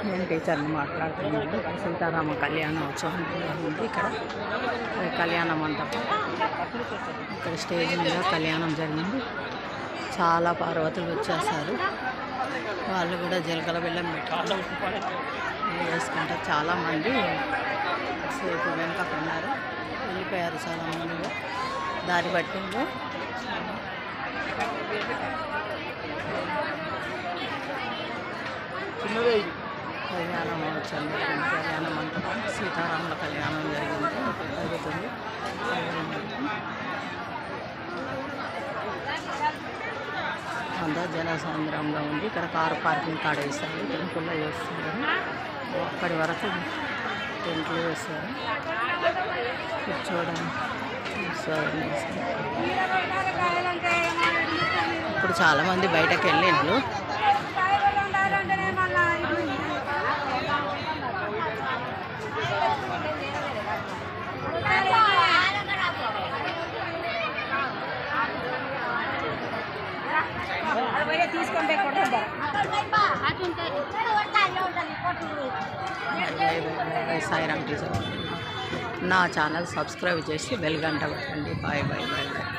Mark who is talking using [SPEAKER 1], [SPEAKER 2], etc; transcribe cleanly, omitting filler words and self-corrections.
[SPEAKER 1] నేను టీచర్ని మాట్లాడుతున్నాను. సీతారామ కళ్యాణోత్సవం ఉంది ఇక్కడ. కళ్యాణ మంటపం, ఇక్కడ స్టేజ్ మీద కళ్యాణం జరిగింది. చాలా పార్వతులు వచ్చేసారు. వాళ్ళు కూడా జీలకర్ర బెల్లం పెట్టుకుంటారు వేసుకుంటారు. చాలామంది సేపు వెనకకున్నారు, వెళ్ళిపోయారు చాలామంది. దారి పట్టింది. కళ్యాణం మహోత్సవం జరిగింది. కళ్యాణ మంటపం సీతారాముల కళ్యాణం జరుగుతుంది. అంతా జనసంద్రంగా ఉంది. ఇక్కడ కారు పార్కింగ్ కాడ వేస్తారు, టెంపుల్లో వేస్తున్నారు. అక్కడి వరకు టెంట్లు వేస్తారు, కూర్చోవడం ఇప్పుడు చాలామంది బయటకు వెళ్ళిండ్రు. సాయిరామ్ టీచర్. నా ఛానల్ సబ్స్క్రైబ్ చేసి బెల్ గంట కొట్టండి. Bye bye bye bye.